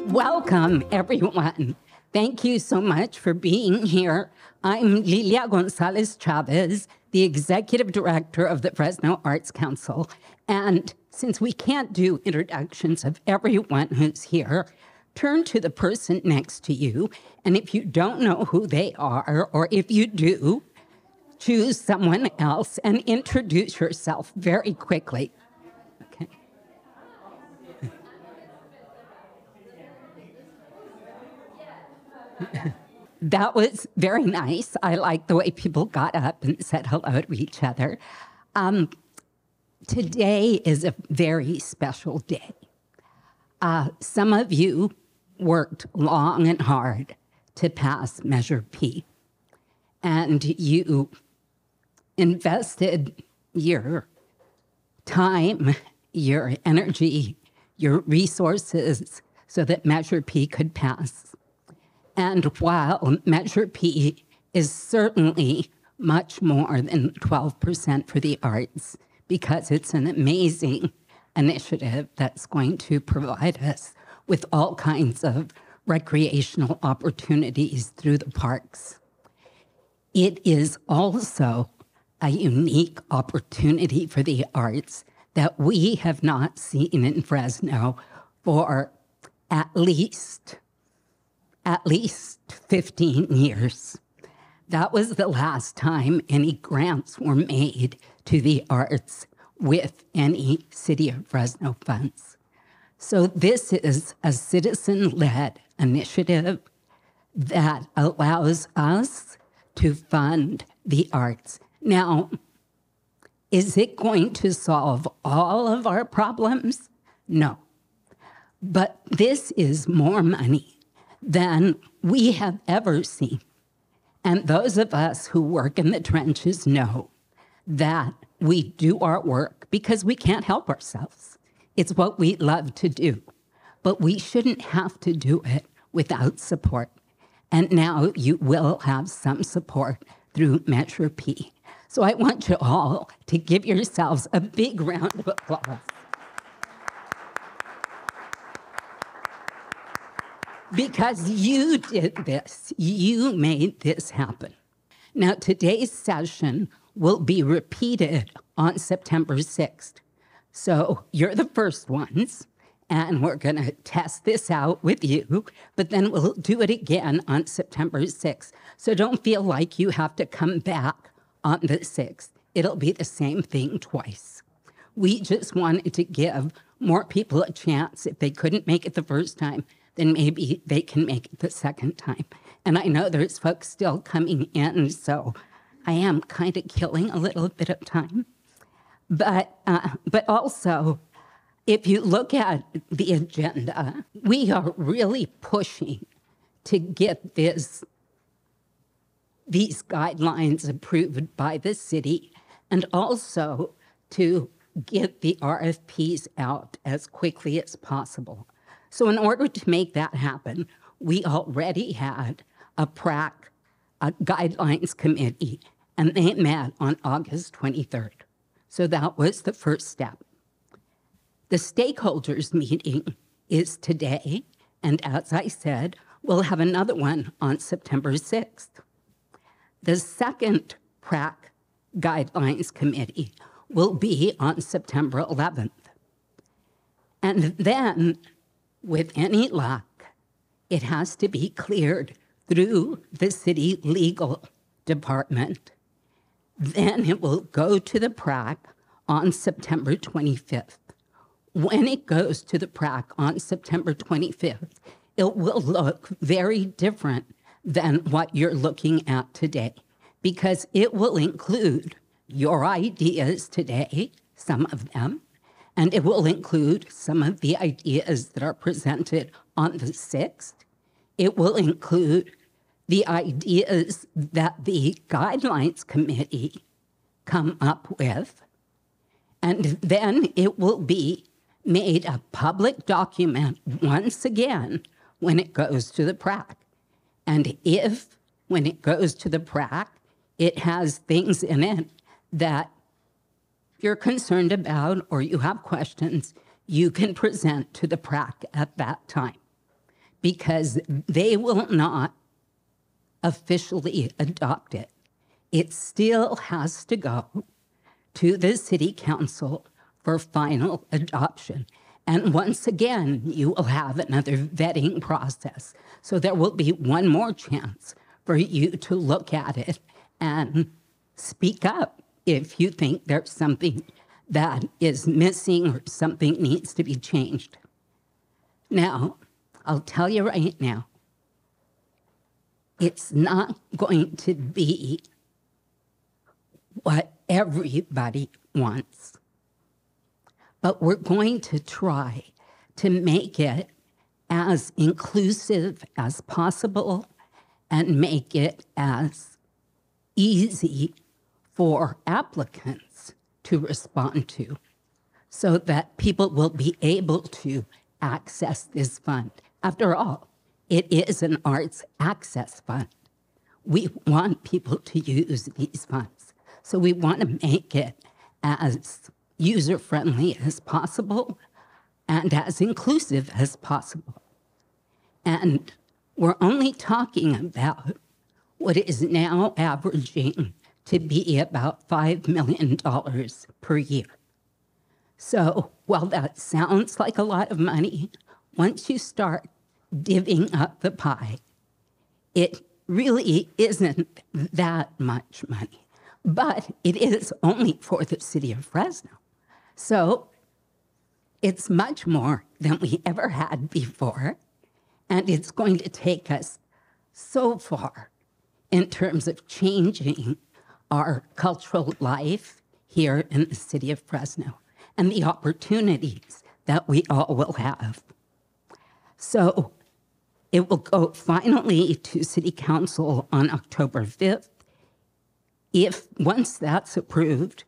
Welcome, everyone. Thank you so much for being here. I'm Lilia Gonzalez Chavez, the Executive Director of the Fresno Arts Council. And since we can't do introductions of everyone who's here, turn to the person next to you. And if you don't know who they are, or if you do, choose someone else and introduce yourself very quickly. Okay. That was very nice. I like the way people got up and said hello to each other. Today is a very special day. Some of you worked long and hard to pass Measure P, and you invested your time, your energy, your resources so that Measure P could pass. And while Measure P is certainly much more than 12% for the arts, because it's an amazing initiative that's going to provide us with all kinds of recreational opportunities through the parks, it is also a unique opportunity for the arts that we have not seen in Fresno for at least 15 years. That was the last time any grants were made to the arts with any City of Fresno funds. So this is a citizen-led initiative that allows us to fund the arts. Now, is it going to solve all of our problems? No. But this is more money than we have ever seen. And those of us who work in the trenches know that we do our work because we can't help ourselves. It's what we love to do, but we shouldn't have to do it without support. And now you will have some support through Measure P. So I want you all to give yourselves a big round of applause. Because you did this, you made this happen. Now, today's session will be repeated on September 6th. So you're the first ones, and we're going to test this out with you, but then we'll do it again on September 6th. So don't feel like you have to come back on the 6th. It'll be the same thing twice. We just wanted to give more people a chance. If they couldn't make it the first time, then maybe they can make it the second time. And I know there's folks still coming in, so I am kind of killing a little bit of time. But also, if you look at the agenda, we are really pushing to get these guidelines approved by the city, and also to get the RFPs out as quickly as possible. So in order to make that happen, we already had a PRAC, a guidelines committee, and they met on August 23rd. So that was the first step. The stakeholders meeting is today, and as I said, we'll have another one on September 6th. The second PRAC guidelines committee will be on September 11th. And then, with any luck, it has to be cleared through the city legal department. Then it will go to the PRAC on September 25th. When it goes to the PRAC on September 25th, it will look very different than what you're looking at today, because it will include your ideas today, some of them, and it will include some of the ideas that are presented on the 6th. It will include the ideas that the guidelines committee come up with, and then it will be made a public document once again when it goes to the PRAC. And if, when it goes to the PRAC, it has things in it that you're concerned about or you have questions, you can present to the PRAC at that time. because they will not officially adopt it. It still has to go to the city council for final adoption. And once again, you will have another vetting process. So there will be one more chance for you to look at it and speak up if you think there's something that is missing or something needs to be changed. Now, I'll tell you right now, it's not going to be what everybody wants. But we're going to try to make it as inclusive as possible and make it as easy for applicants to respond to so that people will be able to access this fund. After all, it is an arts access fund. We want people to use these funds. So we want to make it as user-friendly as possible and as inclusive as possible. And we're only talking about what is now averaging to be about $5 million per year. So while that sounds like a lot of money, once you start divvying up the pie, it really isn't that much money. But it is only for the city of Fresno. So it's much more than we ever had before, and it's going to take us so far in terms of changing our cultural life here in the city of Fresno and the opportunities that we all will have. So it will go finally to City Council on October 5th. If once that's approved,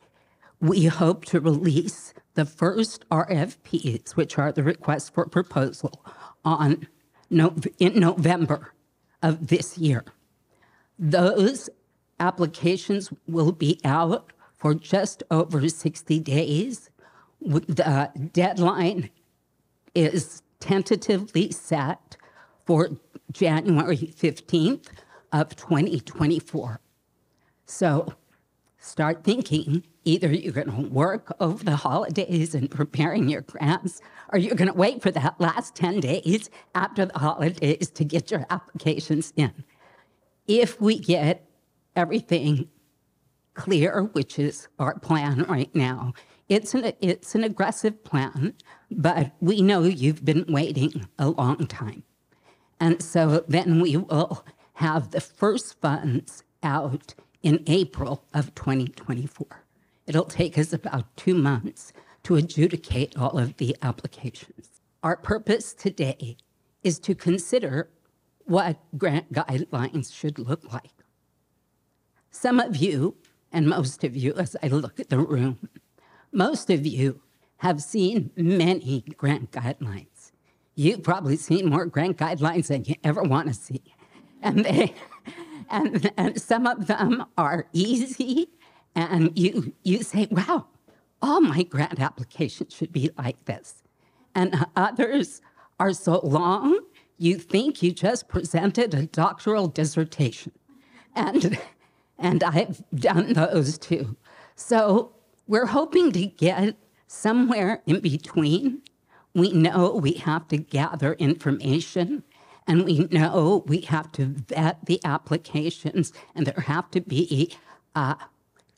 we hope to release the first RFPs, which are the requests for proposal, in November of this year. Those applications will be out for just over 60 days. The deadline is tentatively set for January 15th of 2024. So start thinking, either you're going to work over the holidays and preparing your grants, or you're going to wait for that last 10 days after the holidays to get your applications in. If we get everything clear, which is our plan right now, it's an aggressive plan, but we know you've been waiting a long time. And so then we will have the first funds out in April of 2024. It'll take us about 2 months to adjudicate all of the applications. Our purpose today is to consider what grant guidelines should look like. Some of you, and most of you as I look at the room, most of you have seen many grant guidelines. You've probably seen more grant guidelines than you ever want to see. And some of them are easy, and you say, wow, all my grant applications should be like this. And others are so long, you think you just presented a doctoral dissertation. And I've done those too. So we're hoping to get somewhere in between. We know we have to gather information, and we know we have to vet the applications, and there have to be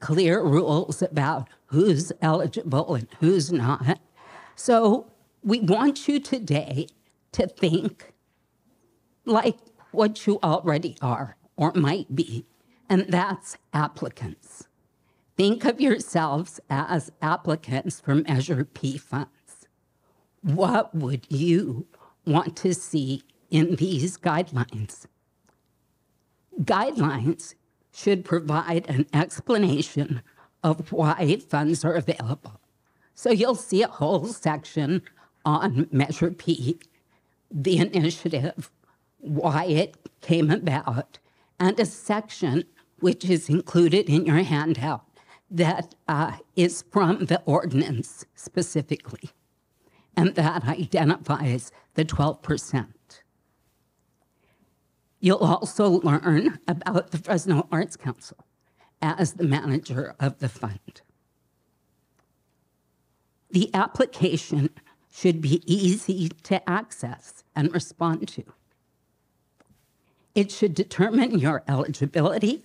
clear rules about who's eligible and who's not. So we want you today to think like what you already are or might be, and that's applicants. Think of yourselves as applicants for Measure P funds. What would you want to see in these guidelines? Guidelines should provide an explanation of why funds are available. So you'll see a whole section on Measure P, the initiative, why it came about, and a section which is included in your handout that is from the ordinance specifically, and that identifies the 12%. You'll also learn about the Fresno Arts Council as the manager of the fund. The application should be easy to access and respond to. It should determine your eligibility.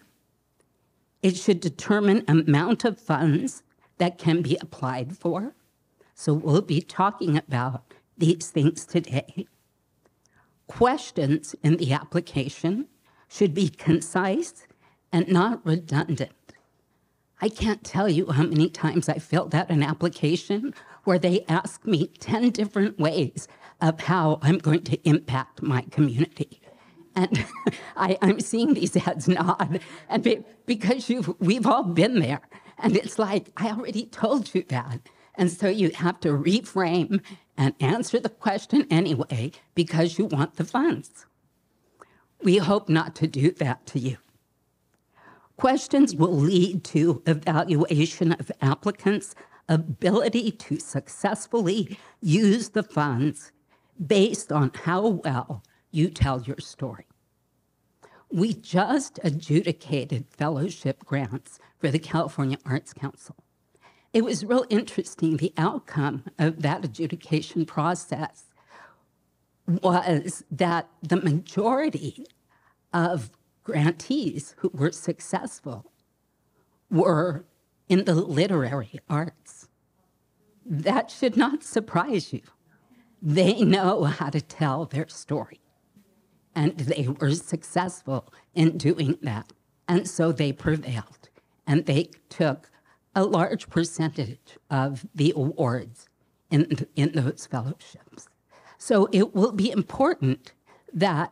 It should determine amount of funds that can be applied for. So we'll be talking about these things today. Questions in the application should be concise and not redundant. I can't tell you how many times I filled out an application where they ask me 10 different ways of how I'm going to impact my community. And I'm seeing these ads nod, and because we've all been there. And it's like, I already told you that. And so you have to reframe and answer the question anyway because you want the funds. We hope not to do that to you. Questions will lead to evaluation of applicants' ability to successfully use the funds based on how well you tell your story. We just adjudicated fellowship grants for the California Arts Council. It was real interesting. The outcome of that adjudication process was that the majority of grantees who were successful were in the literary arts. That should not surprise you. They know how to tell their story, and they were successful in doing that. And so they prevailed, and they took a large percentage of the awards in those fellowships. So it will be important that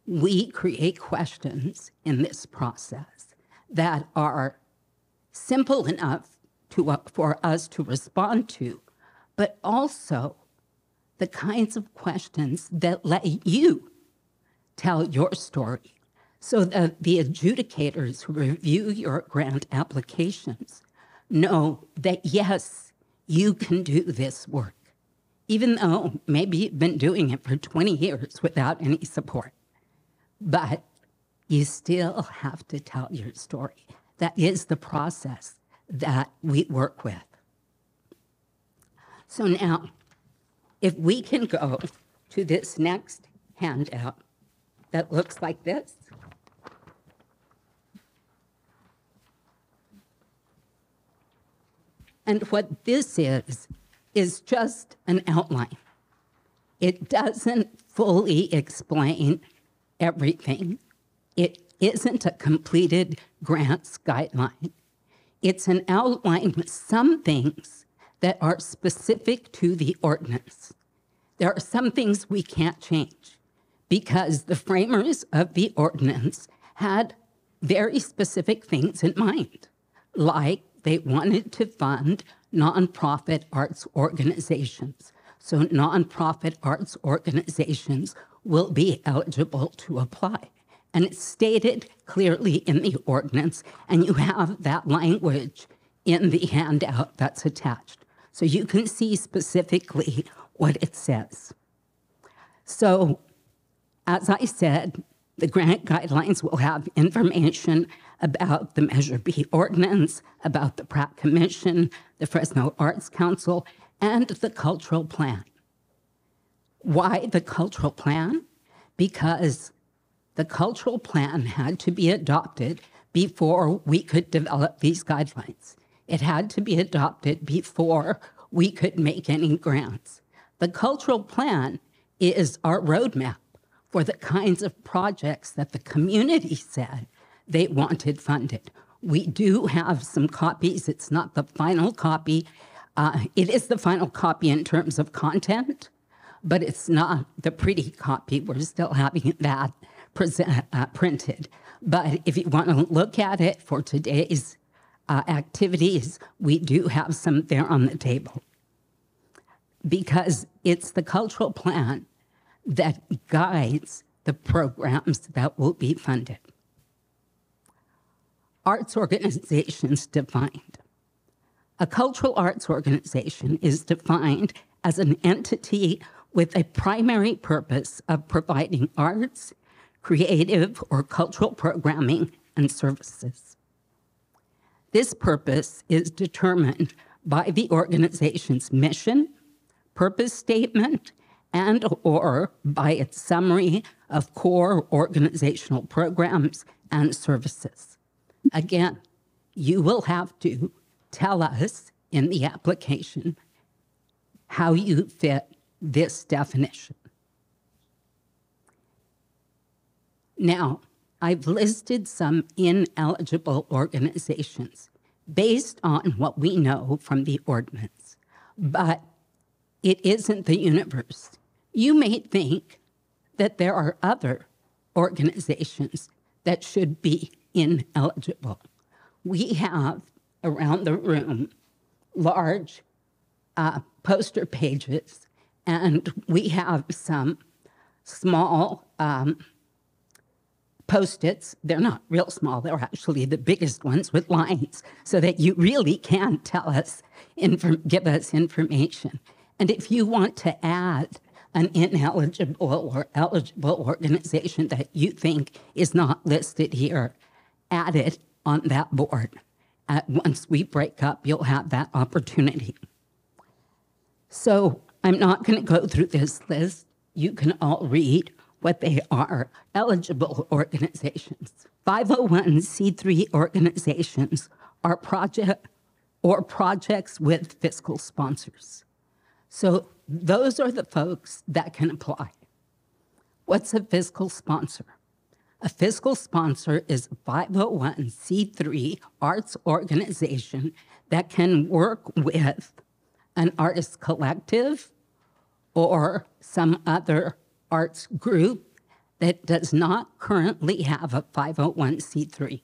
we create questions in this process that are simple enough for us to respond to, but also the kinds of questions that let you tell your story so that the adjudicators who review your grant applications know that, yes, you can do this work, even though maybe you've been doing it for 20 years without any support. But you still have to tell your story. That is the process that we work with. So now, if we can go to this next handout that looks like this. And what this is just an outline. It doesn't fully explain everything. It isn't a completed grants guideline. It's an outline with some things that are specific to the ordinance. There are some things we can't change because the framers of the ordinance had very specific things in mind, like they wanted to fund nonprofit arts organizations. So nonprofit arts organizations will be eligible to apply. And it's stated clearly in the ordinance, and you have that language in the handout that's attached. So you can see specifically what it says. So, as I said, the grant guidelines will have information about the Measure B ordinance, about the Pratt Commission, the Fresno Arts Council, and the cultural plan. Why the cultural plan? Because the cultural plan had to be adopted before we could develop these guidelines. It had to be adopted before we could make any grants. The cultural plan is our roadmap for the kinds of projects that the community said they wanted funded. We do have some copies. It's not the final copy. It is the final copy in terms of content, but it's not the pretty copy. We're still having that printed. But if you want to look at it for today's activities, we do have some there on the table. Because it's the cultural plan that guides the programs that will be funded. Arts organizations defined. A cultural arts organization is defined as an entity with a primary purpose of providing arts, creative or cultural programming and services. This purpose is determined by the organization's mission, purpose statement, and/or by its summary of core organizational programs and services. Again, you will have to tell us in the application how you fit this definition. Now, I've listed some ineligible organizations based on what we know from the ordinance, but it isn't the universe. You may think that there are other organizations that should be ineligible. We have around the room large poster pages, and we have some small Post-its. They're not real small. They're actually the biggest ones with lines, so that you really can tell us, give us information. And if you want to add an ineligible or eligible organization that you think is not listed here, add it on that board. Once we break up, you'll have that opportunity. So I'm not going to go through this list. You can all read what they are. Eligible organizations. 501c3 organizations are projects with fiscal sponsors. So those are the folks that can apply. What's a fiscal sponsor? A fiscal sponsor is a 501c3 arts organization that can work with an artist collective or some other arts group that does not currently have a 501c3.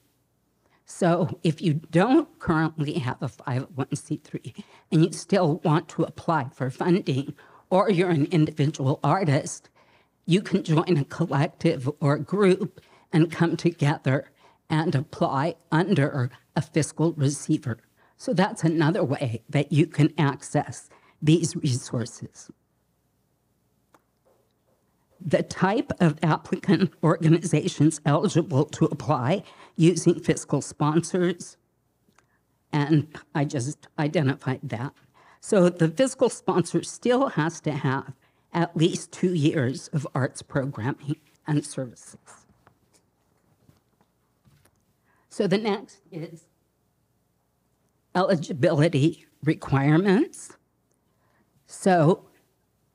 So if you don't currently have a 501c3 and you still want to apply for funding, or you're an individual artist, you can join a collective or a group and come together and apply under a fiscal receiver. So that's another way that you can access these resources. The type of applicant organizations eligible to apply using fiscal sponsors, and I just identified that. So the fiscal sponsor still has to have at least 2 years of arts programming and services. So the next is eligibility requirements. So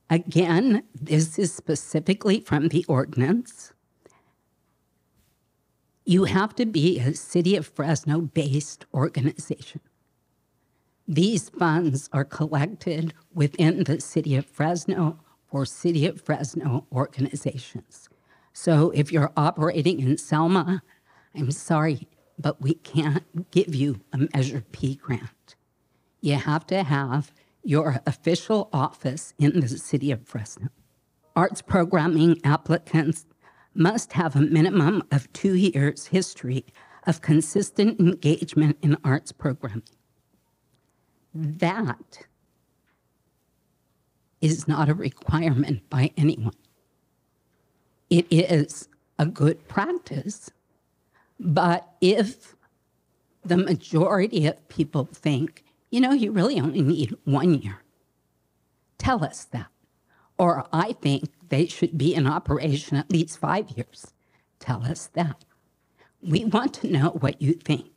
again, this is specifically from the ordinance. You have to be a City of Fresno-based organization. These funds are collected within the City of Fresno for City of Fresno organizations. So if you're operating in Selma, I'm sorry, but we can't give you a Measure P grant. You have to have your official office in the City of Fresno. Arts programming applicants must have a minimum of 2 years history of consistent engagement in arts programming. That is not a requirement by anyone. It is a good practice, but if the majority of people think, you know, you really only need 1 year, tell us that. Or I think they should be in operation at least 5 years, tell us that. We want to know what you think.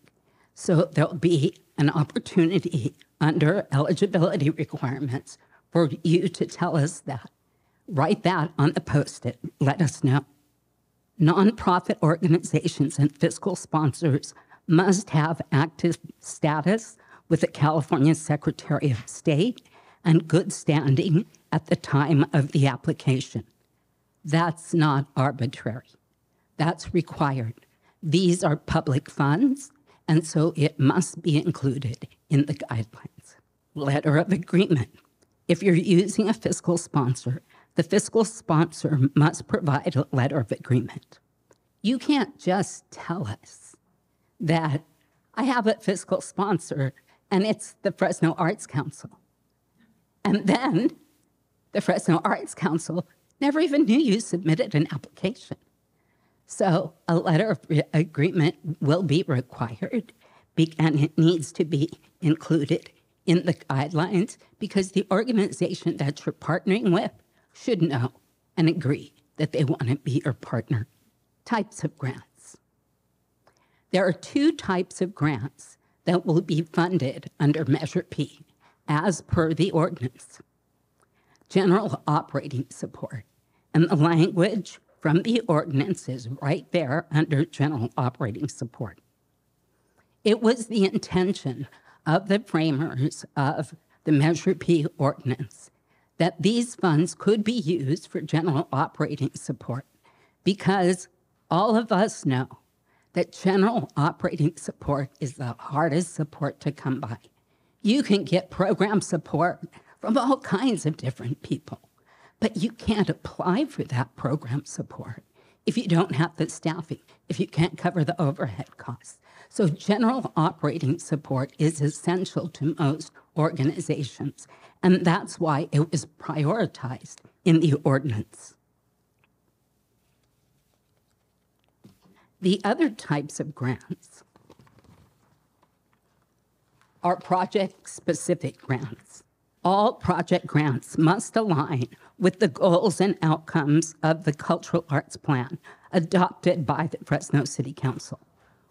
So there'll be an opportunity under eligibility requirements for you to tell us that. Write that on the Post-it, let us know. Nonprofit organizations and fiscal sponsors must have active status with the California Secretary of State and good standing at the time of the application. That's not arbitrary. That's required. These are public funds, and so it must be included in the guidelines. Letter of agreement. If you're using a fiscal sponsor, the fiscal sponsor must provide a letter of agreement. You can't just tell us that I have a fiscal sponsor and it's the Fresno Arts Council. And then the Fresno Arts Council never even knew you submitted an application. So a letter of agreement will be required, and it needs to be included in the guidelines because the organization that you're partnering with should know and agree that they want to be your partner. Types of grants. There are two types of grants that will be funded under Measure P as per the ordinance. General operating support, and the language from the ordinance is right there under general operating support. It was the intention of the framers of the Measure P ordinance that these funds could be used for general operating support because all of us know that general operating support is the hardest support to come by. You can get program support from all kinds of different people, but you can't apply for that program support if you don't have the staffing, if you can't cover the overhead costs. So general operating support is essential to most organizations, and that's why it was prioritized in the ordinance. The other types of grants are project-specific grants. All project grants must align with the goals and outcomes of the Cultural Arts Plan adopted by the Fresno City Council.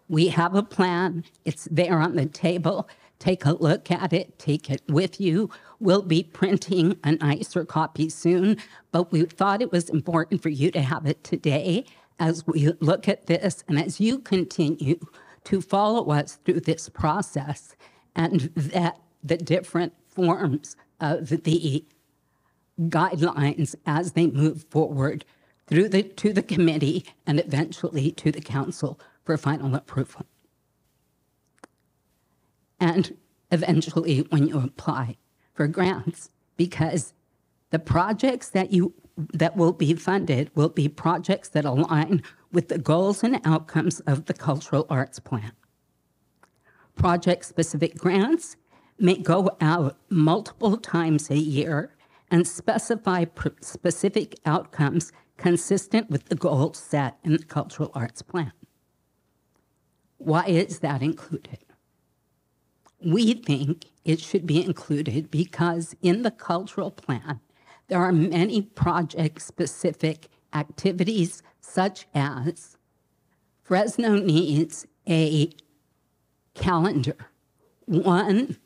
We have a plan. It's there on the table. Take a look at it. Take it with you. We'll be printing a nicer copy soon, but we thought it was important for you to have it today as we look at this and as you continue to follow us through this process and that the different forms of the guidelines as they move forward to the committee and eventually to the council for final approval. And eventually when you apply for grants, because the projects that will be funded will be projects that align with the goals and outcomes of the Cultural Arts Plan. Project-specific grants may go out multiple times a year and specify specific outcomes consistent with the goals set in the Cultural Arts Plan. Why is that included? We think it should be included because in the Cultural Plan, there are many project-specific activities such as Fresno needs a calendar, one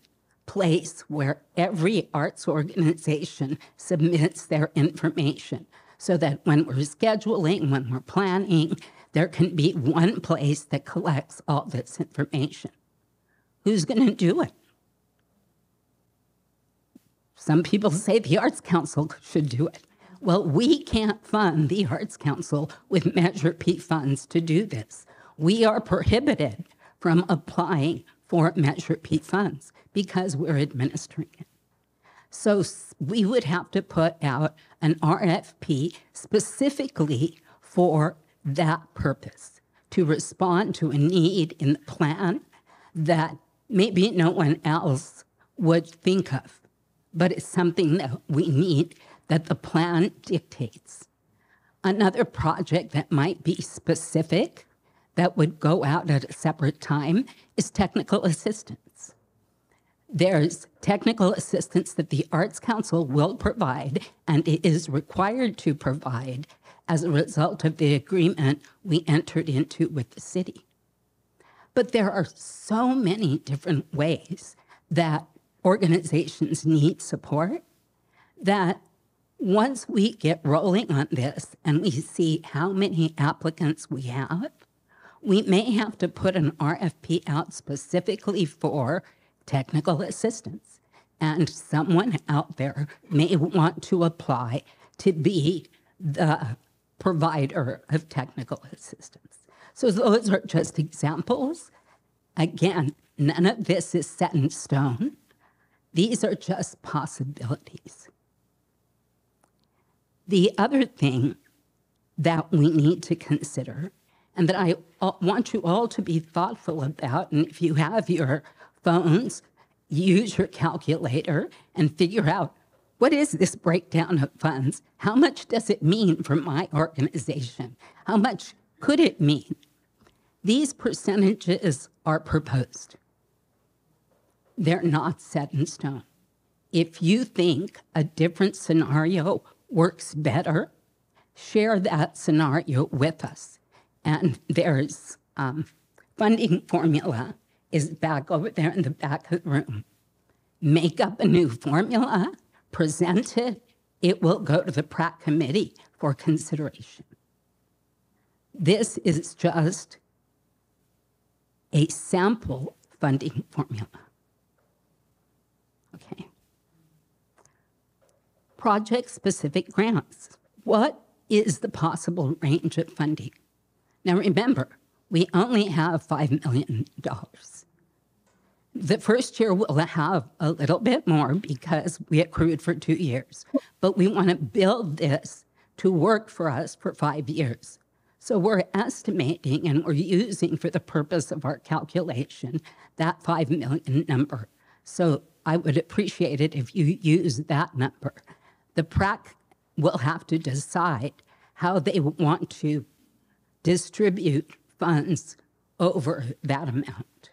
place where every arts organization submits their information so that when we're scheduling, when we're planning, there can be one place that collects all this information. Who's going to do it? Some people say the Arts Council should do it. Well, we can't fund the Arts Council with Measure P funds to do this. We are prohibited from applying for Measure P funds because we're administering it. So we would have to put out an RFP specifically for that purpose, to respond to a need in the plan that maybe no one else would think of, but it's something that we need, that the plan dictates. Another project that might be specific that would go out at a separate time is technical assistance. There's technical assistance that the Arts Council will provide, and it is required to provide as a result of the agreement we entered into with the city. But there are so many different ways that organizations need support that once we get rolling on this and we see how many applicants we have, we may have to put an RFP out specifically for technical assistance. And someone out there may want to apply to be the provider of technical assistance. So those are just examples. Again, none of this is set in stone. These are just possibilities. The other thing that we need to consider, and that I want you all to be thoughtful about, and if you have your phones, use your calculator and figure out, what is this breakdown of funds? How much does it mean for my organization? How much Could it mean these percentages are proposed? They're not set in stone. If you think a different scenario works better, share that scenario with us. And there's funding formula is back over there in the back of the room. Make up a new formula, present it. It will go to the PRAC committee for consideration. This is just a sample funding formula. Okay. Project-specific grants. What is the possible range of funding? Now remember, we only have $5 million. The first year we'll have a little bit more because we accrued for 2 years, but we want to build this to work for us for 5 years. So we're estimating and we're using for the purpose of our calculation that 5 million number. So I would appreciate it if you use that number. The PRAC will have to decide how they want to distribute funds over that amount.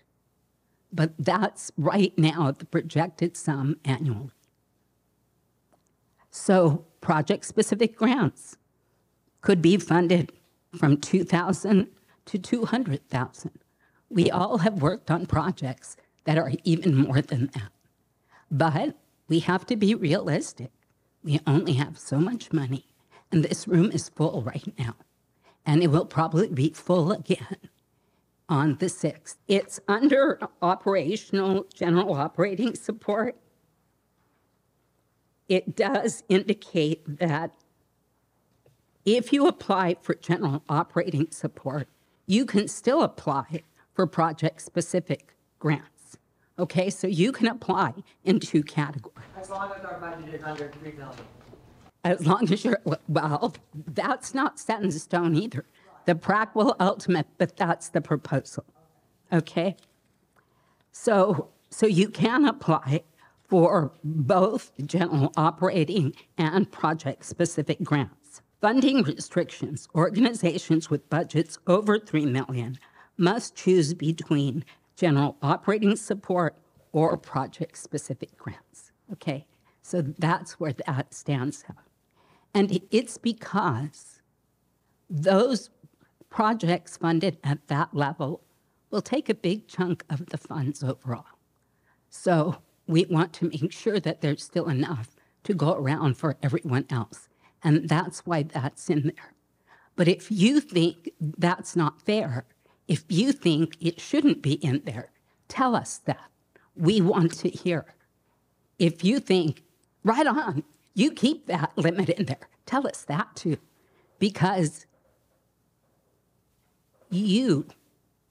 But that's right now the projected sum annually. So project-specific grants could be funded from $2,000 to $200,000. We all have worked on projects that are even more than that. But we have to be realistic. We only have so much money, and this room is full right now. And it will probably be full again on the 6th. It's under operational, general operating support. It does indicate that if you apply for general operating support, you can still apply for project-specific grants. Okay, so you can apply in 2 categories. As long as our budget is under $3 million. As long as you're, well, that's not set in stone either. The PRAC will ultimate, but that's the proposal, okay? So you can apply for both general operating and project-specific grants. Funding restrictions, organizations with budgets over $3 million must choose between general operating support or project-specific grants, okay? So that's where that stands out. And it's because those projects funded at that level will take a big chunk of the funds overall. So we want to make sure that there's still enough to go around for everyone else. And that's why that's in there. But if you think that's not fair, if you think it shouldn't be in there, tell us that. We want to hear. If you think, right on, you keep that limit in there. Tell us that too, because you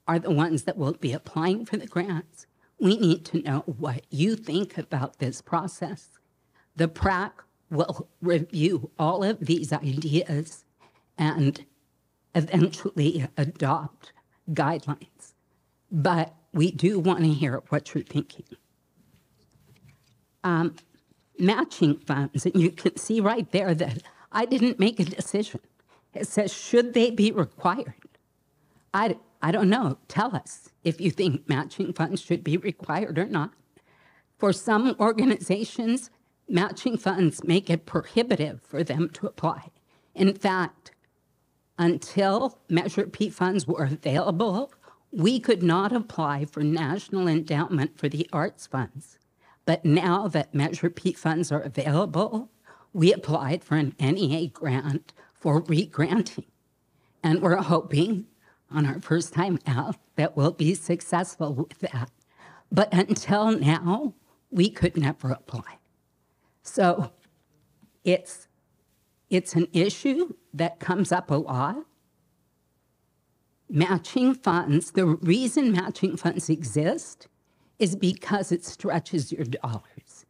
are the ones that will be applying for the grants. We need to know what you think about this process. The PRAC will review all of these ideas and eventually adopt guidelines. But we do want to hear what you're thinking. Matching funds, and you can see right there that I didn't make a decision. It says, should they be required? I don't know. Tell us if you think matching funds should be required or not. For some organizations, matching funds make it prohibitive for them to apply. In fact, until Measure P funds were available, we could not apply for National Endowment for the Arts funds. But now that Measure P funds are available, we applied for an NEA grant for re-granting. And we're hoping on our first time out that we'll be successful with that. But until now, we could never apply. So it's an issue that comes up a lot. Matching funds, the reason matching funds exist is because it stretches your dollars.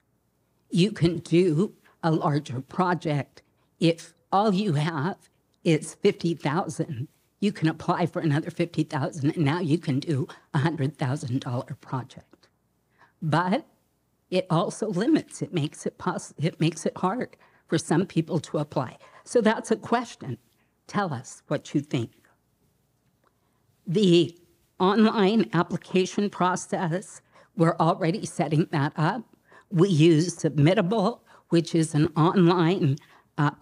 You can do a larger project. If all you have is $50,000, you can apply for another $50,000, and now you can do a $100,000 project. But it also limits, it makes it hard for some people to apply. So that's a question. Tell us what you think. The online application process, we're already setting that up. We use Submittable, which is an online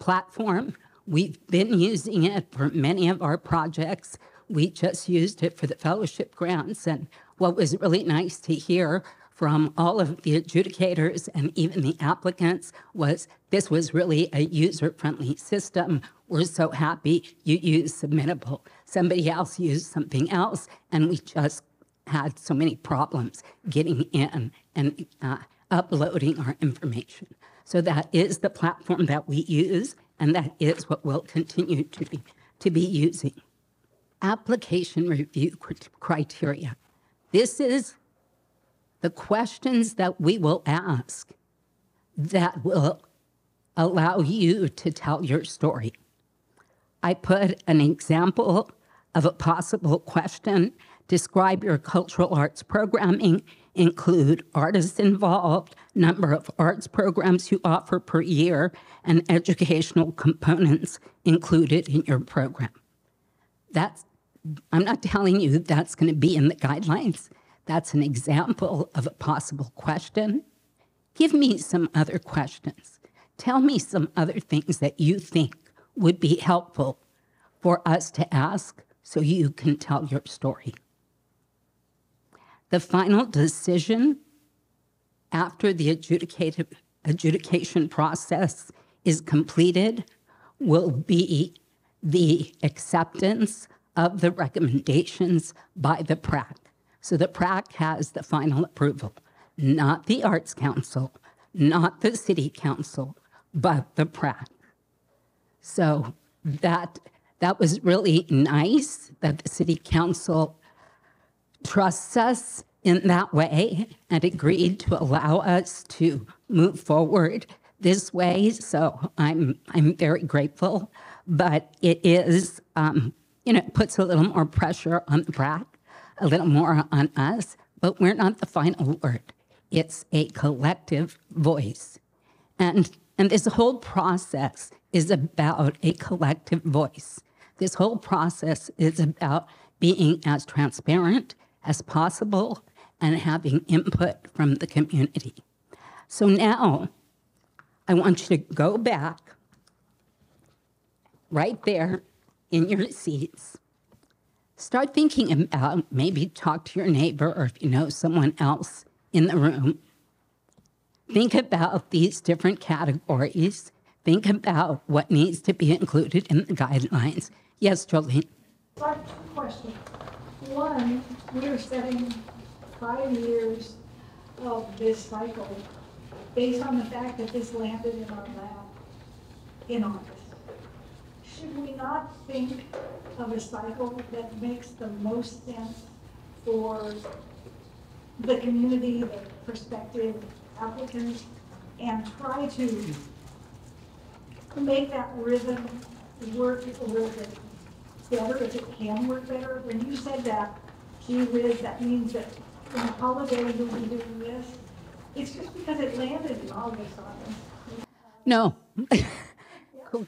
platform. We've been using it for many of our projects. We just used it for the fellowship grants. And what was really nice to hear from all of the adjudicators and even the applicants was this was really a user-friendly system. We're so happy you used Submittable. Somebody else used something else, and we just had so many problems getting in and uploading our information. So that is the platform that we use, and that is what we'll continue to be using. Application review criteria. This is the questions that we will ask that will allow you to tell your story. I put an example of a possible question. Describe your cultural arts programming, include artists involved, number of arts programs you offer per year, and educational components included in your program. I'm not telling you that's going to be in the guidelines. That's an example of a possible question. Give me some other questions. Tell me some other things that you think would be helpful for us to ask so you can tell your story. The final decision after the adjudication process is completed will be the acceptance of the recommendations by the PRAC. So the PRAC has the final approval, not the Arts Council, not the City Council, but the PRAC. So that was really nice that the City Council trusts us in that way and agreed to allow us to move forward this way. So I'm very grateful, but it is, it puts a little more pressure on the PRAC, a little more on us, but we're not the final word. It's a collective voice. And this whole process is about a collective voice. This whole process is about being as transparent as possible and having input from the community. So now I want you to go back right there in your seats. Start thinking about, maybe talk to your neighbor or if you know someone else in the room. Think about these different categories. Think about what needs to be included in the guidelines. Yes, Jolene? Two questions. One, we're setting 5 years of this cycle based on the fact that this landed in our lap in August. Should we not think of a cycle that makes the most sense for the community, the prospective applicants, and try to make that rhythm work a little bit better, if it can work better? When you said that, gee whiz, that means that in the holiday you'll be doing this. It's just because it landed in August on us. No,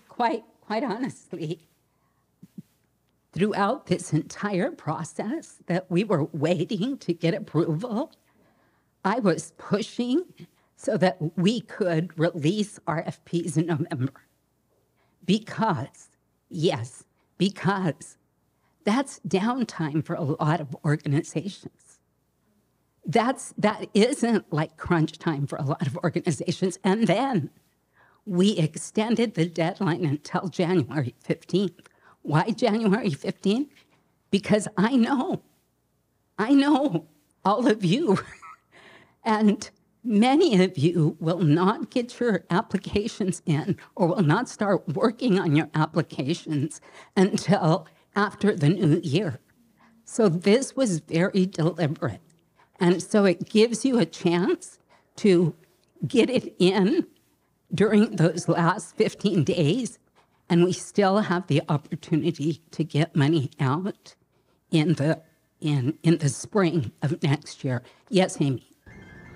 quite honestly, throughout this entire process that we were waiting to get approval, I was pushing so that we could release RFPs in November. Because that's downtime for a lot of organizations. That isn't like crunch time for a lot of organizations. And then we extended the deadline until January 15th. Why January 15th? Because I know all of you, and many of you will not get your applications in or will not start working on your applications until after the new year. So this was very deliberate. And so it gives you a chance to get it in during those last 15 days, and we still have the opportunity to get money out in the spring of next year. Yes, Amy.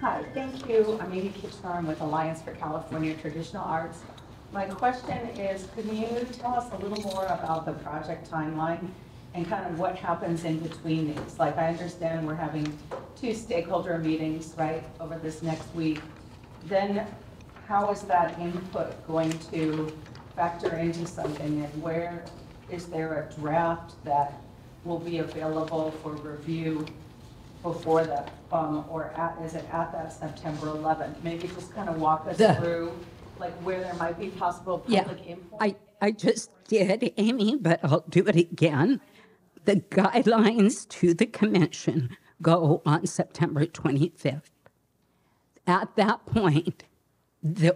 Hi, thank you. I'm Amy Kitchener. I'm with Alliance for California Traditional Arts. My question is, can you tell us a little more about the project timeline? and kind of what happens in between these. Like, I understand we're having 2 stakeholder meetings, right, over this next week. Then how is that input going to factor into something, and where is there a draft that will be available for review before that, is it at that September 11th? Maybe just kind of walk us through, like, where there might be possible public input. I just did, Amy, but I'll do it again. The guidelines to the commission go on September 25th. At that point,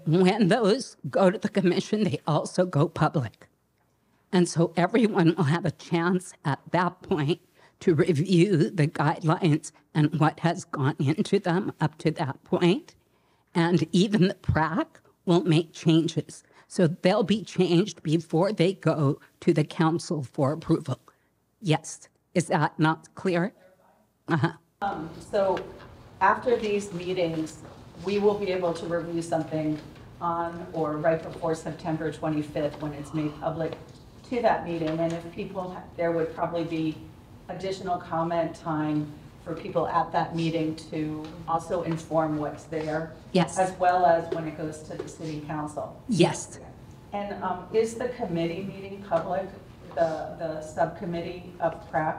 when those go to the commission, they also go public. And so everyone will have a chance at that point to review the guidelines and what has gone into them up to that point. And even the PRAC will make changes. So they'll be changed before they go to the council for approval. Yes. Is that not clear? So after these meetings, we will be able to review something on or right before September 25th when it's made public to that meeting. And if people, there would probably be additional comment time for people at that meeting to also inform what's there. Yes. As well as when it goes to the city council. Yes. And is the committee meeting public, the subcommittee of PRAC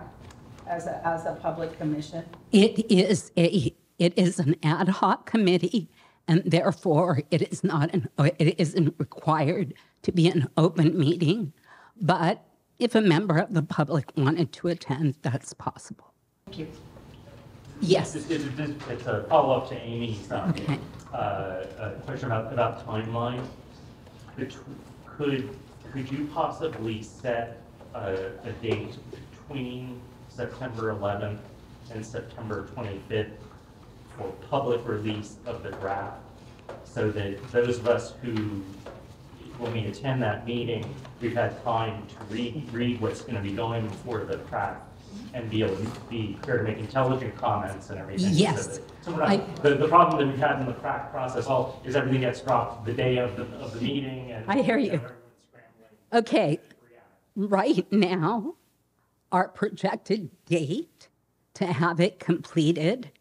as a public commission? It is an ad hoc committee, and therefore it isn't required to be an open meeting. But if a member of the public wanted to attend, that's possible. Thank you. Yes. It's a follow-up to Amy's Okay. question about timeline. Could you possibly set a date between September 11th and September 25th for public release of the draft, so that those of us who, when we attend that meeting, we've had time to read what's going to be going before the PRAC and be able to be prepared to make intelligent comments and everything? Yes. So we're not, the problem that we've had in the PRAC process is everything gets dropped the day of the meeting. And I hear you. everyone's scrambling. Okay. Right now, our projected date to have it completed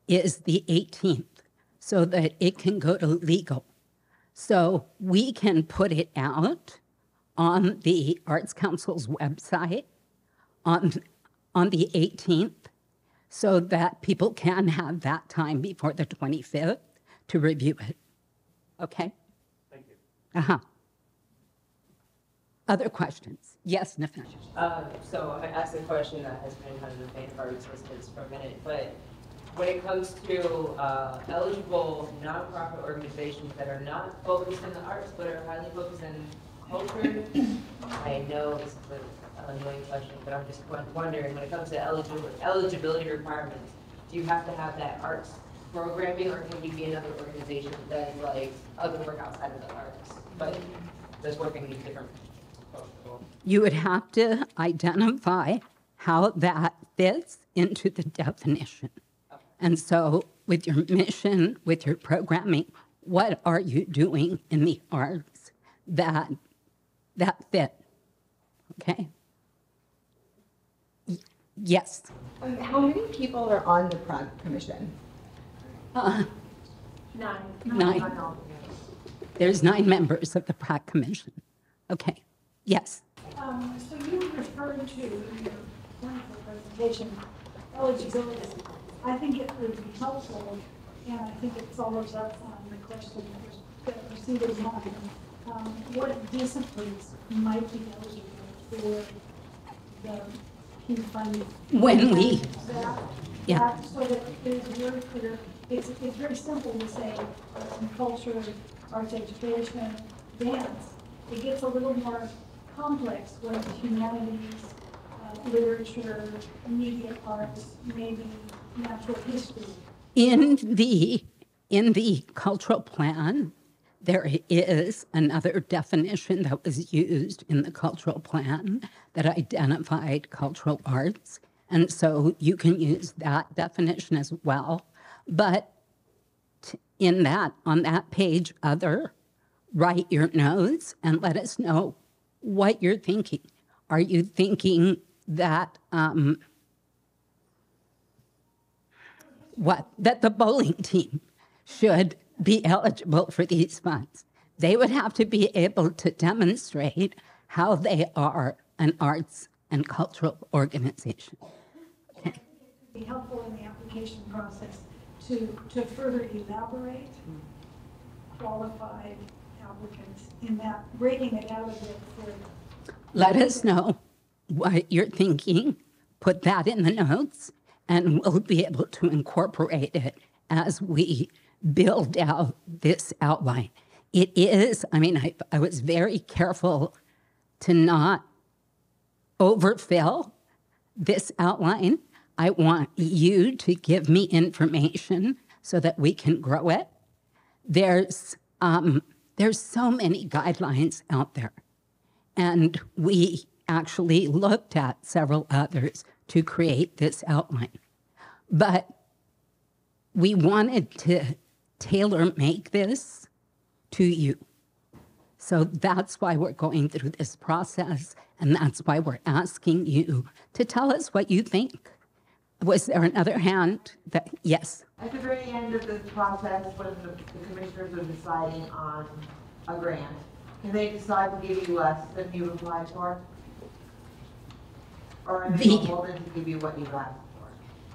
is the 18th, so that it can go to legal. So we can put it out on the Arts Council's website on the 18th, so that people can have that time before the 25th to review it. Okay? Thank you. Uh-huh. Other questions? Yes, Natasha. So I asked a question that has been kind of the bane of our existence for a minute, but when it comes to eligible nonprofit organizations that are not focused in the arts but are highly focused in culture, I know this is an annoying question, but I'm just wondering, when it comes to eligibility requirements, do you have to have that arts programming, or can you be another organization that like other work outside of the arts, but that's working in different? You would have to identify how that fits into the definition. And so with your mission, with your programming, what are you doing in the arts that fit? Okay? Yes. How many people are on the PRAC Commission? 9. 9. There's 9 members of the PRAC Commission. Okay. Yes. So you referred to in your wonderful presentation eligibility. I think it would be helpful, and I think it follows up on the question that preceded mine. What disciplines might be eligible for the key funding? When we, That so that it is very clear. It's very simple to say arts and culture, arts education, dance. It gets a little more complex when it's humanities, literature, media arts, maybe natural history. in the cultural plan, there is another definition that was used in the cultural plan that identified cultural arts. And so you can use that definition as well. But on that page, other, write your notes and let us know what you're thinking. Are you thinking that that the bowling team should be eligible for these funds. They would have to be able to demonstrate how they are an arts and cultural organization. Okay. It would be helpful in the application process to further elaborate qualified applicants in that, breaking it out a bit further. Let us know what you're thinking, put that in the notes, and we'll be able to incorporate it as we build out this outline. It is, I mean, I was very careful to not overfill this outline. I want you to give me information so that we can grow it. There's so many guidelines out there, and we actually looked at several others to create this outline. But we wanted to tailor-make this to you. So that's why we're going through this process, and that's why we're asking you to tell us what you think. Was there another hand? Yes? At the very end of this process, when the commissioners are deciding on a grant, can they decide to give you less than you applied for? Or are they beholden to give you what you asked for?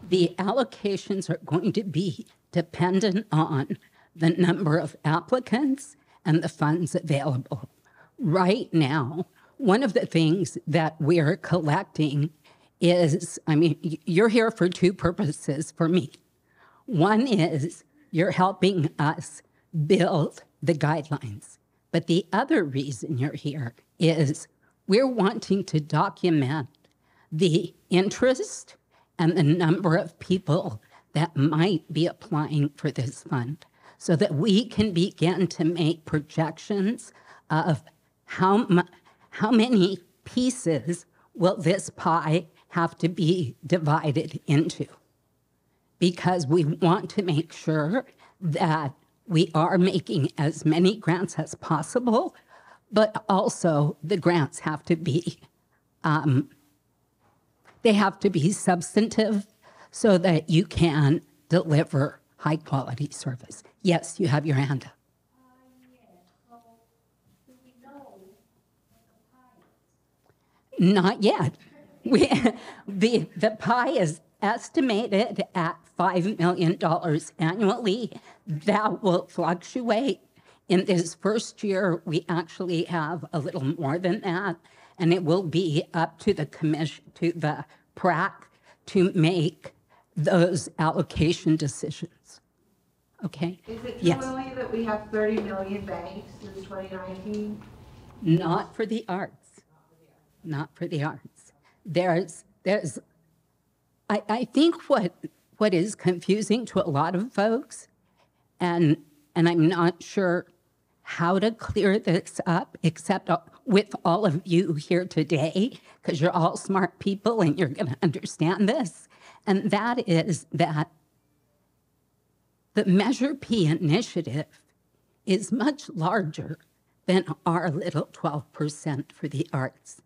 The allocations are going to be dependent on the number of applicants and the funds available. Right now, one of the things that we're collecting is, I mean, you're here for two purposes for me. One is you're helping us build the guidelines. But the other reason you're here is we're wanting to document the interest and the number of people that might be applying for this fund so that we can begin to make projections of how many pieces will this pie have to be divided into. Because we want to make sure that we are making as many grants as possible, but also the grants have to be, they have to be substantive so that you can deliver high quality service. Yes, you have your hand up. So, do we know what the pie is? Not yet. The pie is estimated at $5 million annually. That will fluctuate. In this first year, we actually have a little more than that, and it will be up to the commission, to the PRAC, to make those allocation decisions. Okay? Is it Yes. true, Emily, that we have 30 million banked since 2019? Not for the arts. Not for the arts. I think what is confusing to a lot of folks, and I'm not sure how to clear this up except with all of you here today, because you're all smart people and you're going to understand this, and that is that the Measure P initiative is much larger than our little 12% for the arts.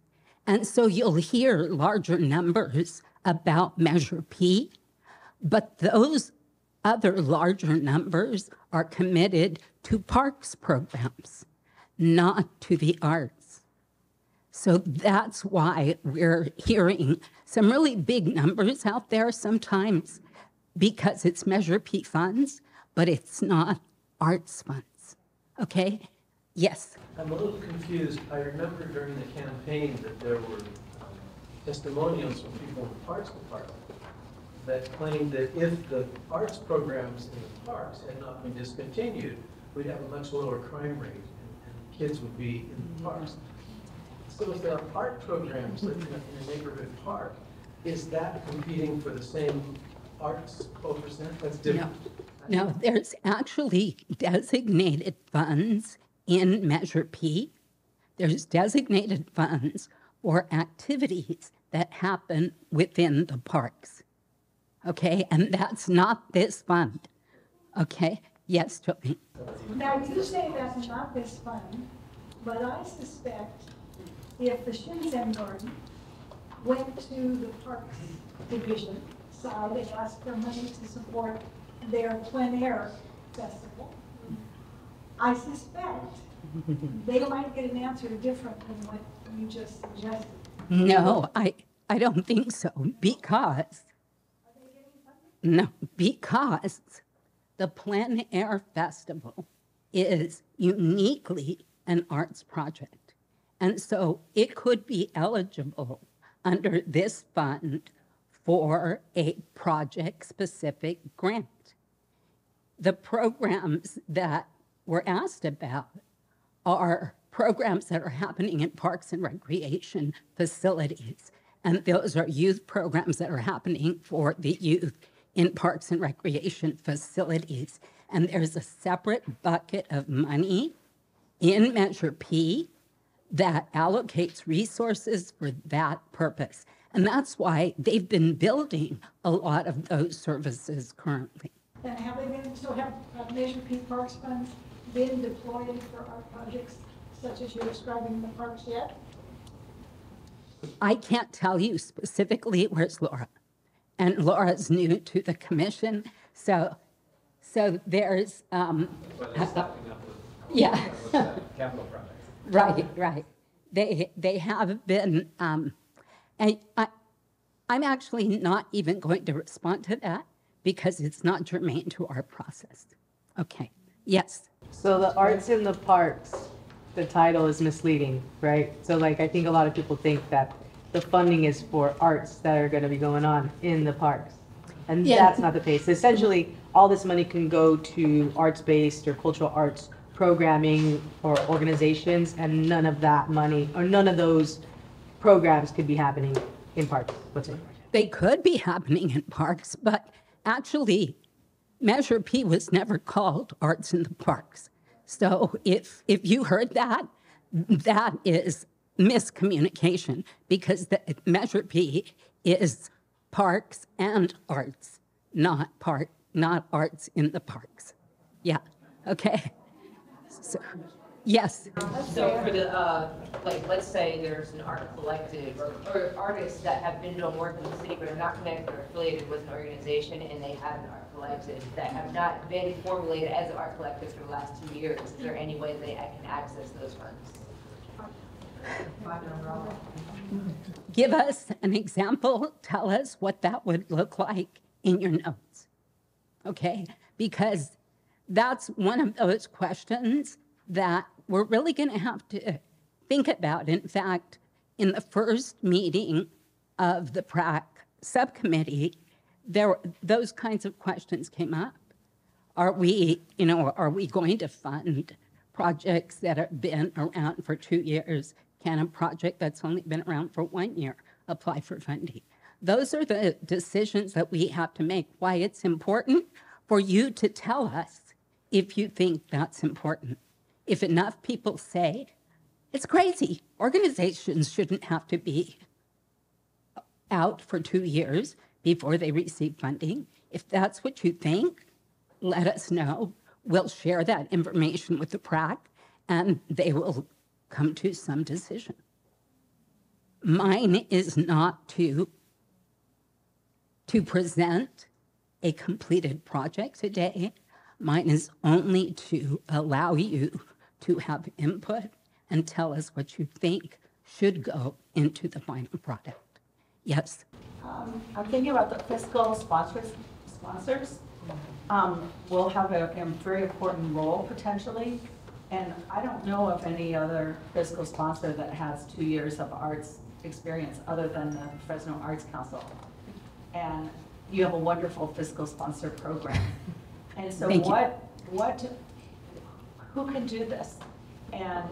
And so you'll hear larger numbers about Measure P, but those other larger numbers are committed to parks programs, not to the arts. So that's why we're hearing some really big numbers out there sometimes because it's Measure P funds, but it's not arts funds. Okay? Yes? I'm a little confused. I remember during the campaign that there were testimonials from people in the Parks Department that claimed that if the arts programs in the parks had not been discontinued, we'd have a much lower crime rate and kids would be in the parks. So if there are art programs in a neighborhood park, is that competing for the same arts coefficient? That's different. No, there's actually designated funds in Measure P. There's designated funds for activities that happen within the parks. Okay, and that's not this fund. Okay, yes, Tony. Now, you say that's not this fund, but I suspect if the Shinzen Garden went to the Parks Division side and asked for money to support their plein air festival, I suspect they might get an answer different than what you just suggested. No, I don't think so, because, no, because the plein air festival is uniquely an arts project. And so it could be eligible under this fund for a project-specific grant. The programs that we're asked about are programs that are happening in parks and recreation facilities. And those are youth programs that are happening for the youth in parks and recreation facilities. And there's a separate bucket of money in Measure P that allocates resources for that purpose. And that's why they've been building a lot of those services currently. And have they been, so have Measure P Parks funds been deployed for art projects such as you're describing in the parks yet? I can't tell you specifically. Where's Laura? And Laura's new to the commission, so there's yeah. Capital projects. Right. They have been, and I'm actually not even going to respond to that because it's not germane to our process. Okay, yes. So the arts in the parks, the title is misleading, right? So like, I think a lot of people think that the funding is for arts that are going to be going on in the parks. And Yeah. that's not the case. Essentially, all this money can go to arts-based or cultural arts programming or organizations, and none of that money, or none of those programs could be happening in parks. What's it? They could be happening in parks, but actually, Measure P was never called Arts in the Parks. So if you heard that, that is miscommunication, because the Measure P is parks and arts, not arts in the parks. Yeah, okay. So, yes. So for the, like, let's say there's an art collective or artists that have been doing work in the city but are not connected or affiliated with an organization, and they have an art collective that have not been formulated as an art collective for the last 2 years. Is there any way they can access those funds? Give us an example. Tell us what that would look like in your notes. Okay? Because that's one of those questions that we're really going to have to think about. In fact, in the first meeting of the PRAC subcommittee, those kinds of questions came up. Are we going to fund projects that have been around for 2 years? Can a project that's only been around for 1 year apply for funding? Those are the decisions that we have to make. Why it's important for you to tell us if you think that's important. If enough people say, it's crazy, organizations shouldn't have to be out for 2 years before they receive funding. If that's what you think, let us know. We'll share that information with the PRAC, and they will come to some decision. Mine is not to present a completed project today. Mine is only to allow you to have input and tell us what you think should go into the final product. Yes? I'm thinking about the fiscal sponsors will have a very important role potentially. And I don't know of any other fiscal sponsor that has 2 years of arts experience other than the Fresno Arts Council. And you have a wonderful fiscal sponsor program. And so who can do this? And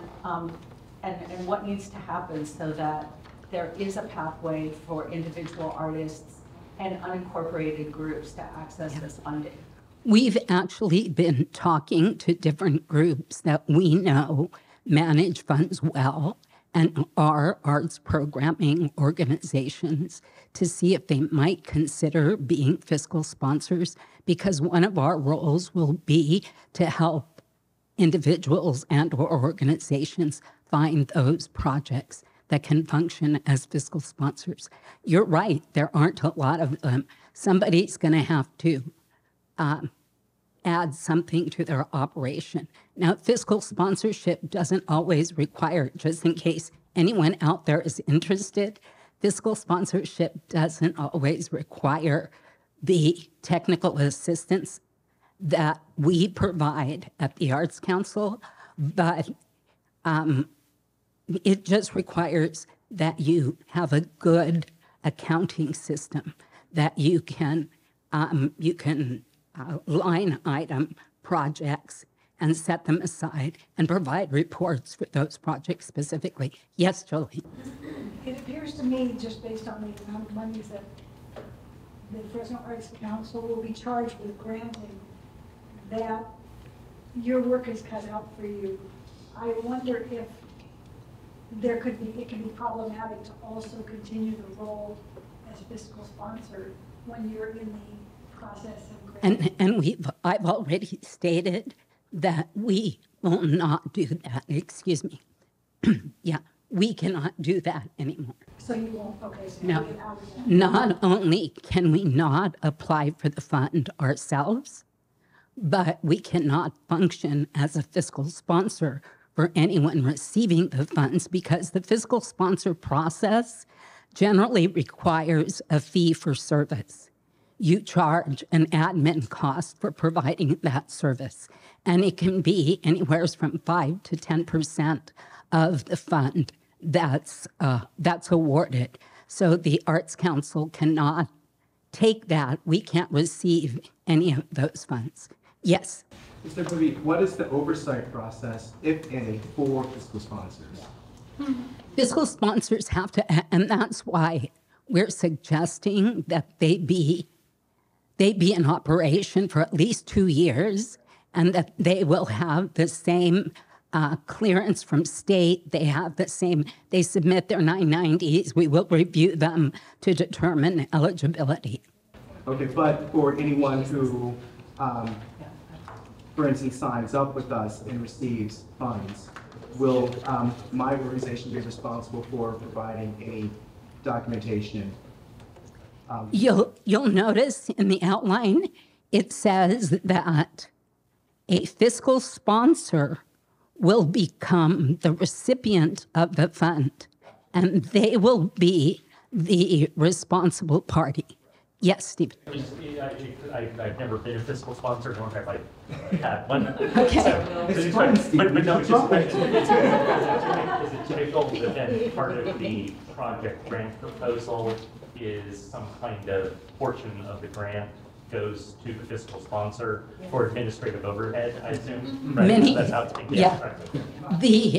what needs to happen so that there is a pathway for individual artists and unincorporated groups to access this funding? We've actually been talking to different groups that we know manage funds well and are arts programming organizations to see if they might consider being fiscal sponsors, because one of our roles will be to help individuals and or organizations find those projects that can function as fiscal sponsors. You're right, there aren't a lot of them. Somebody's going to have to add something to their operation. Now, fiscal sponsorship doesn't always require, just in case anyone out there is interested, fiscal sponsorship doesn't always require the technical assistance that we provide at the Arts Council, but it just requires that you have a good accounting system, that you can line item projects and set them aside and provide reports for those projects specifically. Yes, Jolie? It appears to me, just based on the amount of monies that the Fresno Arts Council will be charged with granting, that your work is cut out for you. I wonder if it could be problematic to also continue the role as fiscal sponsor when you're in the process of granting. And I've already stated that we will not do that. Excuse me. Yeah, we cannot do that anymore. So you won't, okay, so No. you get out of that. Not only can we not apply for the fund ourselves, but we cannot function as a fiscal sponsor for anyone receiving the funds because the fiscal sponsor process generally requires a fee for service. You charge an admin cost for providing that service, and it can be anywhere from 5 to 10% of the fund that's awarded. So the Arts Council cannot take that. We can't receive any of those funds. Yes. Mr. Clovis, what is the oversight process, if any, for fiscal sponsors? Fiscal sponsors have to, and that's why we're suggesting that they be in operation for at least 2 years, and that they will have the same clearance from state. They submit their 990s. We will review them to determine eligibility. Okay, but for anyone who, for instance, signs up with us and receives funds, will my organization be responsible for providing any documentation? You'll notice in the outline, it says that a fiscal sponsor will become the recipient of the fund, and they will be the responsible party. Yes, Stephen. I've never been a fiscal sponsor, nor have I had one. Okay. It's fun, Steve. But no, it's just, is it typical that then part of the project grant proposal is some kind of portion of the grant goes to the fiscal sponsor for administrative overhead, I assume? Right? Many, That's how it's being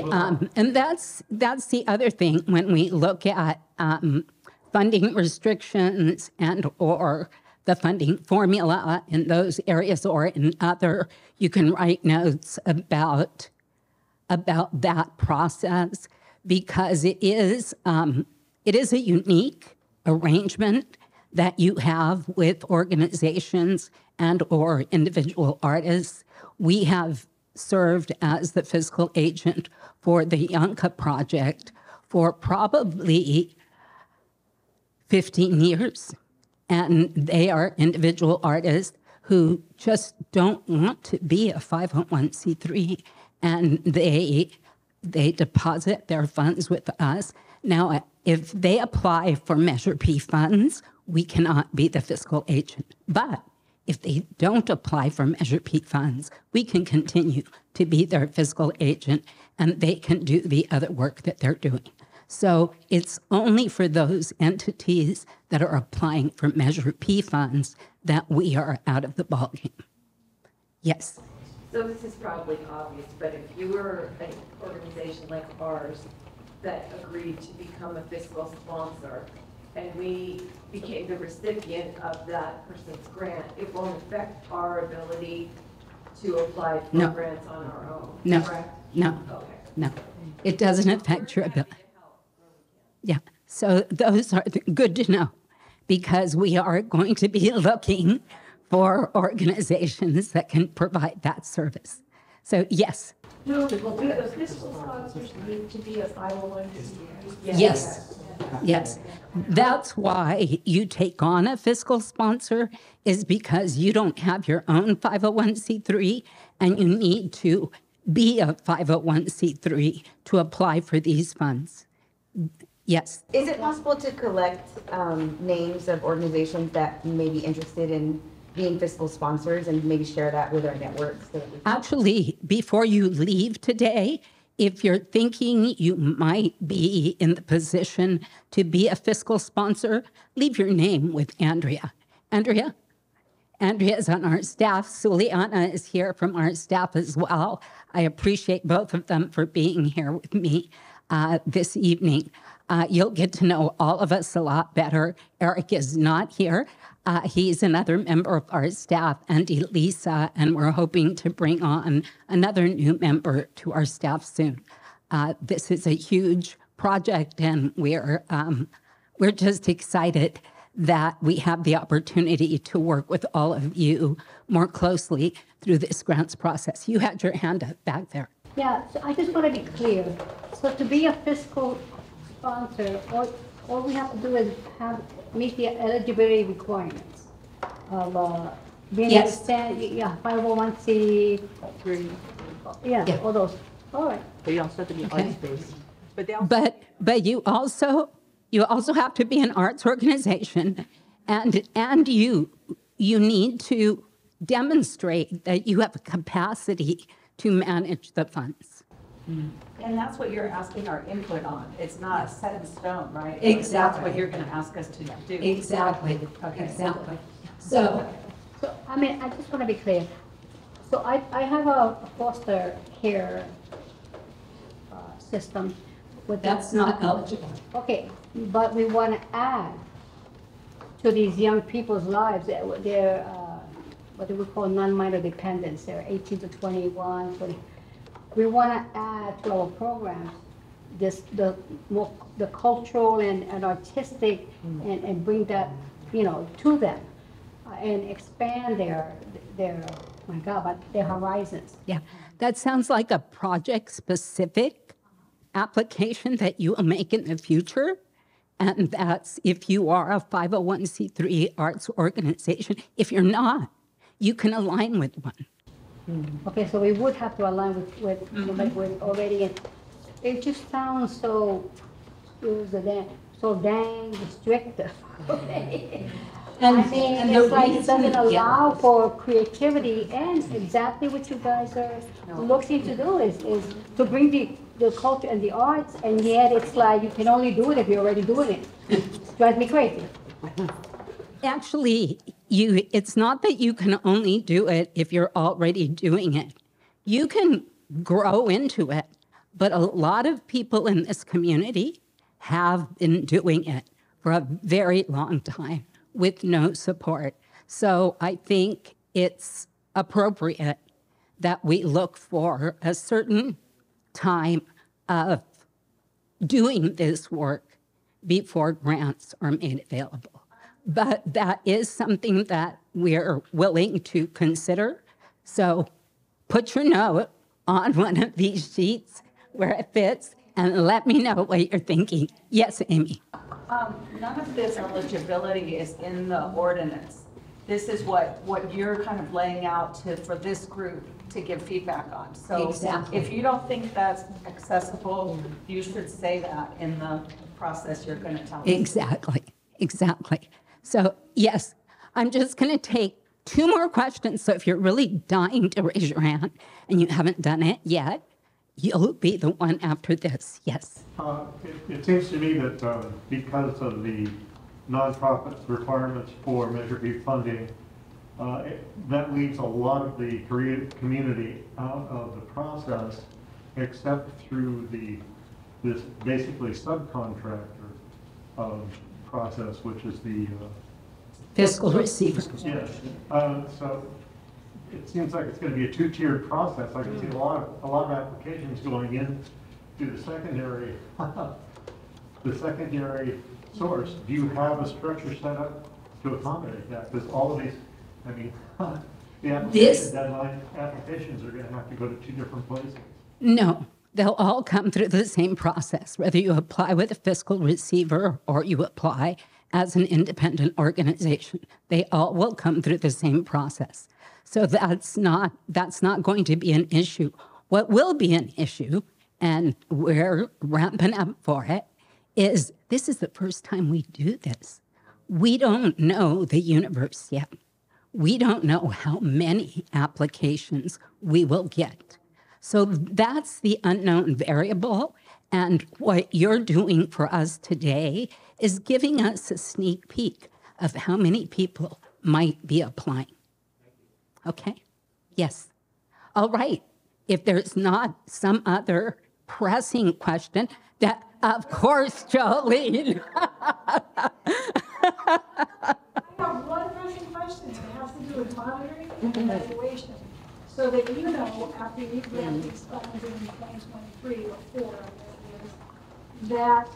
yeah. And that's the other thing when we look at funding restrictions and or the funding formula in those areas or in other, you can write notes about that process because it is a unique arrangement that you have with organizations and or individual artists. We have served as the fiscal agent for the Yanka project for probably 15 years. And they are individual artists who just don't want to be a 501c3. And they deposit their funds with us. Now, if they apply for Measure P funds, we cannot be the fiscal agent. But if they don't apply for Measure P funds, we can continue to be their fiscal agent and they can do the other work that they're doing. So it's only for those entities that are applying for Measure P funds that we are out of the ballgame. Yes. So this is probably obvious, but if you were an organization like ours that agreed to become a fiscal sponsor and we became the recipient of that person's grant, it won't affect our ability to apply for No. grants on our own, No. correct? No. Okay. No. It doesn't affect your ability. Yeah. So those are good to know because we are going to be looking for organizations that can provide that service. So yes, No, the fiscal sponsors need to be a 501c3. yes, yes. That's why you take on a fiscal sponsor, is because you don't have your own 501c3 and you need to be a 501c3 to apply for these funds. Yes. Is it possible to collect names of organizations that may be interested in being fiscal sponsors and maybe share that with our network? So that we can... Actually, before you leave today, if you're thinking you might be in the position to be a fiscal sponsor, leave your name with Andrea. Andrea is on our staff. Suliana is here from our staff as well. I appreciate both of them for being here with me this evening. You'll get to know all of us a lot better. Eric is not here. He's another member of our staff, and Elisa, and we're hoping to bring on another new member to our staff soon. This is a huge project, and we're just excited that we have the opportunity to work with all of you more closely through this grants process. You had your hand up back there. Yeah, so I just want to be clear. So to be a fiscal sponsor, all we have to do is meet the eligibility requirements of being Yes. yeah, 501c3, yeah, all those. All right. But you also have to be Okay. arts-based. But they also But you also have to be an arts organization, and you need to demonstrate that you have a capacity to manage the funds. And that's what you're asking our input on. It's not set in stone, right? Exactly. That's what you're going to ask us to do. Exactly. Okay. Exactly. So So, I mean, I just want to be clear. So I have a foster care system with that's not eligible. Okay, but we want to add to these young people's lives, they're, what do we call non-minor dependents, they're 18 to 21, 20. We want to add to our programs the cultural and artistic and bring that, to them and expand their my God, but their horizons. Yeah, that sounds like a project-specific application that you will make in the future. And that's if you are a 501c3 arts organization. If you're not, you can align with one. Okay, so we would have to align with already, it just sounds so, so dang restrictive. I mean, and the it's like it reason- doesn't yeah. allow for creativity, and exactly what you guys are looking to do is to bring the culture and the arts, and yet it's like you can only do it if you're already doing it. Drives me crazy. Actually, it's not that you can only do it if you're already doing it. You can grow into it, but a lot of people in this community have been doing it for a very long time with no support. So I think it's appropriate that we look for a certain time of doing this work before grants are made available. But that is something that we're willing to consider. So put your note on one of these sheets where it fits and let me know what you're thinking. Yes, Amy. None of this eligibility is in the ordinance. This is what you're kind of laying out for this group to give feedback on. So Exactly. if you don't think that's accessible, you should say that in the process you're going to tell us. Exactly. So yes, I'm just going to take 2 more questions. So if you're really dying to raise your hand and you haven't done it yet, you'll be the one after this. Yes. It seems to me that because of the nonprofit requirements for Measure B funding, that leaves a lot of the community out of the process, except through this basically subcontractor process, which is the Fiscal receiver. yes. So it seems like it's going to be a 2-tiered process. I can see a lot of applications going in to the secondary source. Do you have a structure set up to accommodate that? Because all of these, I mean, This- applications are gonna have to go to 2 different places. No, they'll all come through the same process, whether you apply with a fiscal receiver or you apply as an independent organization. They all will come through the same process. So that's not going to be an issue. What will be an issue, and we're ramping up for it, is this is the first time we do this. We don't know the universe yet. We don't know how many applications we will get. So that's the unknown variable. And what you're doing for us today is giving us a sneak peek of how many people might be applying. Okay? Yes. All right. If there's not some other pressing question, that, of course, Jolene. I have one pressing question, and it has to do with monitoring and evaluation. So that you know, after you grant these funds in 2023 or 4, that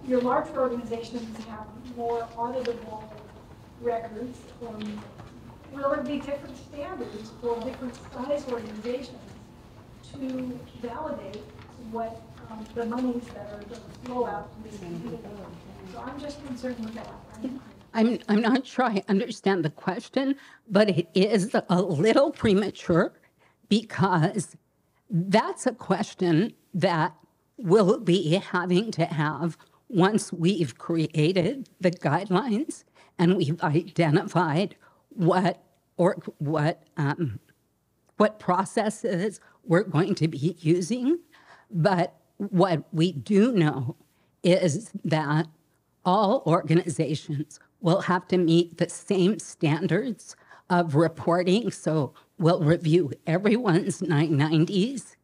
your larger organizations have more auditable records, will there be different standards for different size organizations to validate what the monies that are going to flow out to this community? So I'm just concerned with that. I'm not sure I understand the question, but it is a little premature because that's a question that we'll be having to have once we've created the guidelines and we've identified what processes we're going to be using. But what we do know is that all organizations will have to meet the same standards of reporting. So we'll review everyone's 990s.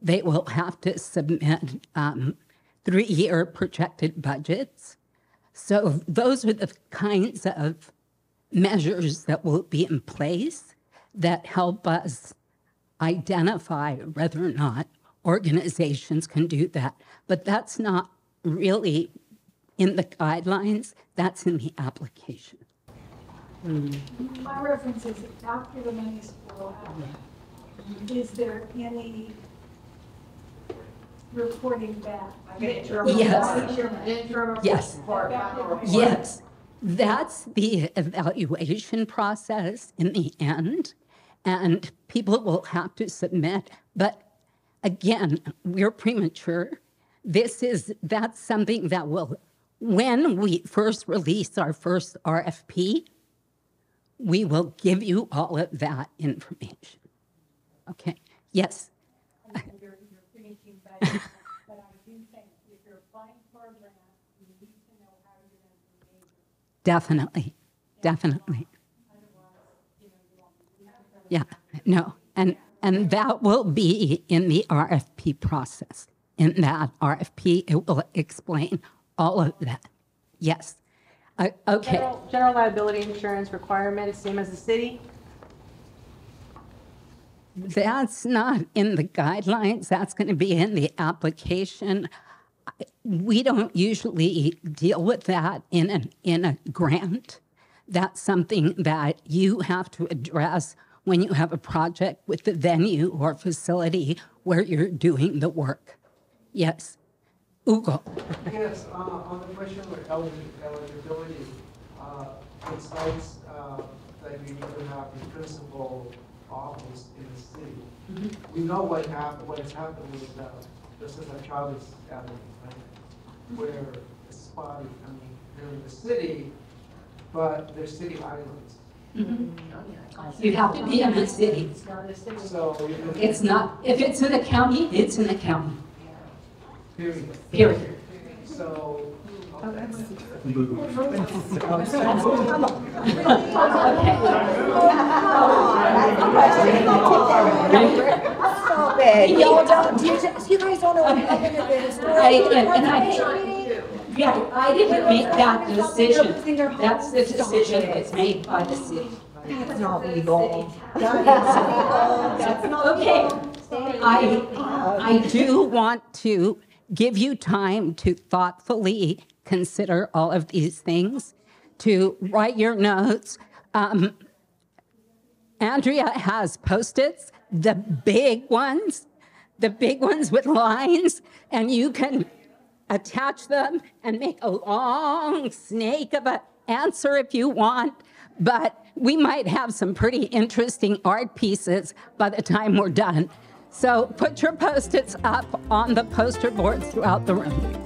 They will have to submit 3-year projected budgets. So those are the kinds of measures that will be in place that help us identify whether or not organizations can do that. But that's not really in the guidelines, that's in the application. My reference is after the money's flow out, is there any reporting back? Yes. Interim Yes. report, final report. Yes, that's the evaluation process in the end, and people will have to submit. But again, we're premature. That's something that will, when we first release our first RFP, we will give you all of that information. Okay, yes. You're finishing, but I do think if you're applying for a grant, you need to know how you're going to be measured. Definitely, definitely. Yeah, no, and that will be in the RFP process. In that RFP, it will explain all of that. Yes. Okay. General liability insurance requirements, same as the city? That's not in the guidelines. That's going to be in the application. We don't usually deal with that in a grant. That's something that you have to address when you have a project with the venue or facility where you're doing the work. Yes. Ugo. Yes, on the question of eligibility, it cites that you need to have a principal office in the city. We know what has happened with just as a Chavez Avenue, right? Where it's spotty, I mean, they're in the city, but they're city islands. You have to be in the city. So It's not, if it's in a county, it's in a county. period. Period. So. Stop it. Y'all don't, you guys don't know what happened at the I didn't make that decision. That's the decision that's made by the city. That's not legal. That's not okay. I do want to give you time to thoughtfully consider all of these things, to write your notes. Andrea has Post-its, the big ones with lines, and you can attach them and make a long snake of an answer if you want, but we might have some pretty interesting art pieces by the time we're done. So put your Post-its up on the poster boards throughout the room.